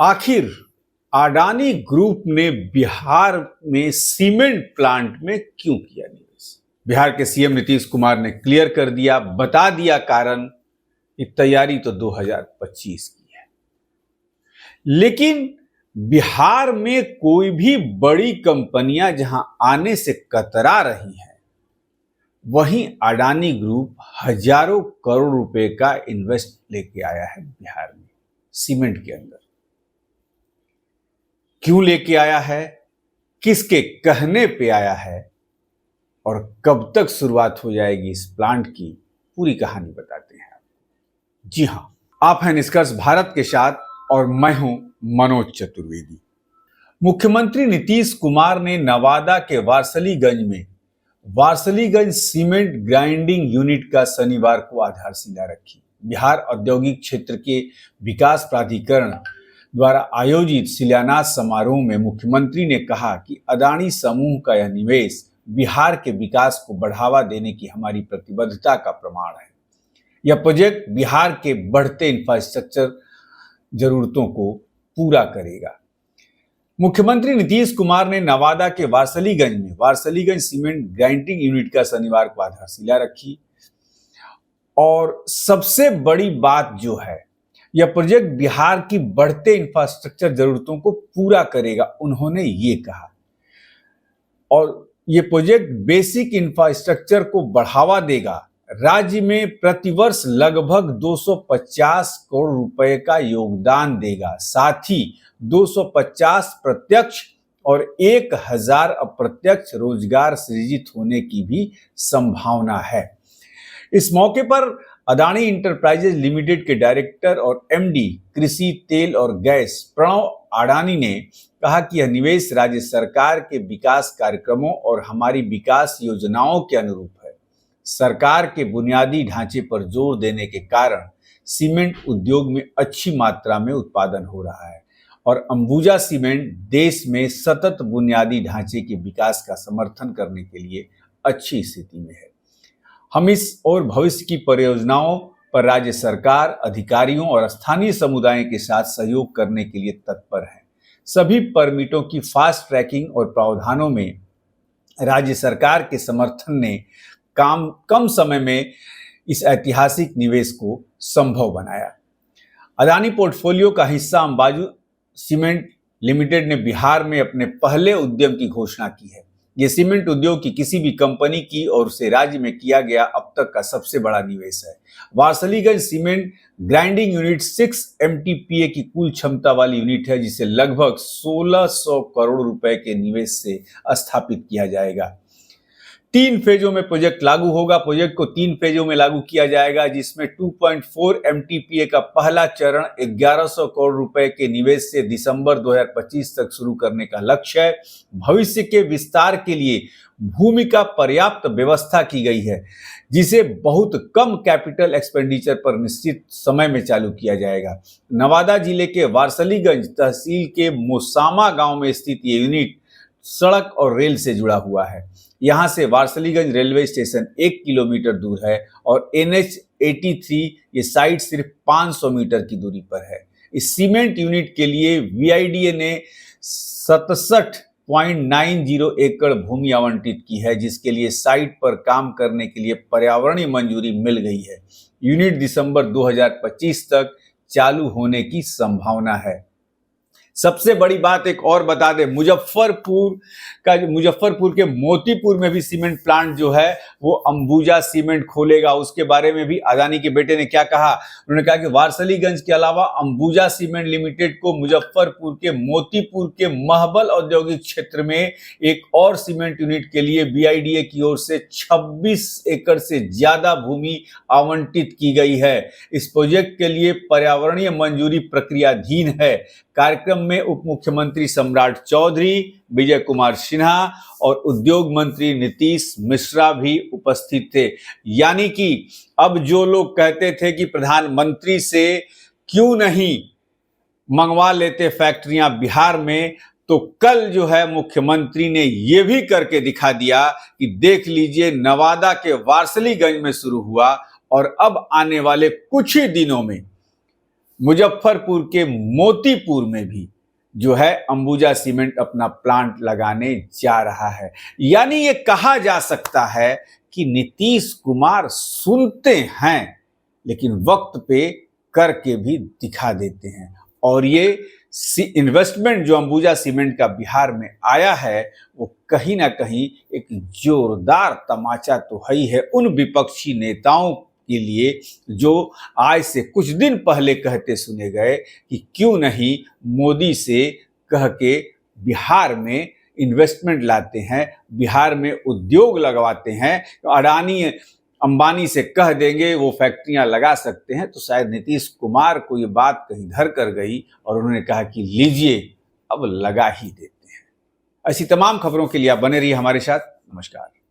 आखिर अडानी ग्रुप ने बिहार में सीमेंट प्लांट में क्यों किया निवेश? बिहार के सीएम नीतीश कुमार ने क्लियर कर दिया, बता दिया कारण कि तैयारी तो 2025 की है, लेकिन बिहार में कोई भी बड़ी कंपनियां जहां आने से कतरा रही हैं, वहीं अडानी ग्रुप हजारों करोड़ रुपए का इन्वेस्ट लेके आया है बिहार में सीमेंट के अंदर। क्यों लेके आया है, किसके कहने पे आया है और कब तक शुरुआत हो जाएगी इस प्लांट की, पूरी कहानी बताते हैं। जी हां, आप हैं निष्कर्ष भारत के साथ और मैं हूं मनोज चतुर्वेदी। मुख्यमंत्री नीतीश कुमार ने नवादा के वारसलीगंज में वारसलीगंज सीमेंट ग्राइंडिंग यूनिट का शनिवार को आधारशिला रखी। बिहार औद्योगिक क्षेत्र के विकास प्राधिकरण द्वारा आयोजित शिलान्यास समारोह में मुख्यमंत्री ने कहा कि अडानी समूह का यह निवेश बिहार के विकास को बढ़ावा देने की हमारी प्रतिबद्धता का प्रमाण है। यह प्रोजेक्ट बिहार के बढ़ते इंफ्रास्ट्रक्चर जरूरतों को पूरा करेगा। मुख्यमंत्री नीतीश कुमार ने नवादा के वारसलीगंज में वारसलीगंज सीमेंट ग्राइंडिंग यूनिट का शनिवार को आधारशिला रखी और सबसे बड़ी बात जो है, यह प्रोजेक्ट बिहार की बढ़ते इंफ्रास्ट्रक्चर जरूरतों को पूरा करेगा, उन्होंने ये कहा। और ये प्रोजेक्ट बेसिक इंफ्रास्ट्रक्चर को बढ़ावा देगा, राज्य में प्रतिवर्ष लगभग 250 करोड़ रुपए का योगदान देगा, साथ ही 250 प्रत्यक्ष और 1000 अप्रत्यक्ष रोजगार सृजित होने की भी संभावना है। इस मौके पर अडानी इंटरप्राइजेज लिमिटेड के डायरेक्टर और एमडी कृषि तेल और गैस प्रणव अडानी ने कहा कि यह निवेश राज्य सरकार के विकास कार्यक्रमों और हमारी विकास योजनाओं के अनुरूप है। सरकार के बुनियादी ढांचे पर जोर देने के कारण सीमेंट उद्योग में अच्छी मात्रा में उत्पादन हो रहा है और अंबुजा सीमेंट देश में सतत बुनियादी ढांचे के विकास का समर्थन करने के लिए अच्छी स्थिति में है। हम इस और भविष्य की परियोजनाओं पर राज्य सरकार, अधिकारियों और स्थानीय समुदायों के साथ सहयोग करने के लिए तत्पर हैं। सभी परमिटों की फास्ट ट्रैकिंग और प्रावधानों में राज्य सरकार के समर्थन ने कम समय में इस ऐतिहासिक निवेश को संभव बनाया। अडानी पोर्टफोलियो का हिस्सा अंबाजू सीमेंट लिमिटेड ने बिहार में अपने पहले उद्यम की घोषणा की है। यह सीमेंट उद्योग की किसी भी कंपनी की ओर से राज्य में किया गया अब तक का सबसे बड़ा निवेश है। Warisaliganj cement grinding unit 6 MTPA की कुल क्षमता वाली यूनिट है, जिसे लगभग 1600 करोड़ रुपए के निवेश से स्थापित किया जाएगा। 3 फेजों में प्रोजेक्ट लागू होगा। प्रोजेक्ट को 3 फेजों में लागू किया जाएगा, जिसमें 2.4 MTPA का पहला चरण 1100 करोड़ रुपए के निवेश से दिसंबर 2025 तक शुरू करने का लक्ष्य है। भविष्य के विस्तार के लिए भूमि का पर्याप्त व्यवस्था की गई है, जिसे बहुत कम कैपिटल एक्सपेंडिचर पर निश्चित समय में चालू किया जाएगा। नवादा जिले के वारसलीगंज तहसील के मोसामा गांव में स्थित ये यूनिट सड़क और रेल से जुड़ा हुआ है। यहां से वारसलीगंज रेलवे स्टेशन 1 किलोमीटर दूर है और NH 83 ये साइट सिर्फ 500 मीटर की दूरी पर है। इस सीमेंट यूनिट के लिए VIDA ने 67.90 एकड़ भूमि आवंटित की है, जिसके लिए साइट पर काम करने के लिए पर्यावरणीय मंजूरी मिल गई है। यूनिट दिसंबर 2025 तक चालू होने की संभावना है। सबसे बड़ी बात एक और बता दें, मुजफ्फरपुर के मोतीपुर में भी सीमेंट प्लांट जो है वो अंबुजा सीमेंट खोलेगा। उसके बारे में भी अडानी के बेटे ने क्या कहा, उन्होंने कहा कि वारसलीगंज के अलावा अंबुजा सीमेंट लिमिटेड को मुजफ्फरपुर के मोतीपुर के महबल औद्योगिक क्षेत्र में एक और सीमेंट यूनिट के लिए VIDA की ओर से 26 एकड़ से ज्यादा भूमि आवंटित की गई है। इस प्रोजेक्ट के लिए पर्यावरणीय मंजूरी प्रक्रियाधीन है। कार्यक्रम में उप मुख्यमंत्री सम्राट चौधरी, विजय कुमार सिन्हा और उद्योग मंत्री नीतीश मिश्रा भी उपस्थित थे। यानी कि अब जो लोग कहते थे कि प्रधानमंत्री से क्यों नहीं मंगवा लेते फैक्ट्रियां बिहार में, तो कल जो है मुख्यमंत्री ने यह भी करके दिखा दिया कि देख लीजिए, नवादा के वारसलीगंज में शुरू हुआ और अब आने वाले कुछ ही दिनों में मुजफ्फरपुर के मोतीपुर में भी जो है अंबुजा सीमेंट अपना प्लांट लगाने जा रहा है। यानी ये कहा जा सकता है कि नीतीश कुमार सुनते हैं लेकिन वक्त पे करके भी दिखा देते हैं। और ये इन्वेस्टमेंट जो अंबुजा सीमेंट का बिहार में आया है वो कहीं ना कहीं एक जोरदार तमाचा तो है ही है उन विपक्षी नेताओं के लिए जो आज से कुछ दिन पहले कहते सुने गए कि क्यों नहीं मोदी से कह के बिहार में इन्वेस्टमेंट लाते हैं, बिहार में उद्योग लगवाते हैं, तो अडानी अंबानी से कह देंगे वो फैक्ट्रियां लगा सकते हैं। तो शायद नीतीश कुमार को ये बात कहीं धर कर गई और उन्होंने कहा कि लीजिए अब लगा ही देते हैं। ऐसी तमाम खबरों के लिए आप बने रहिए हमारे साथ। नमस्कार।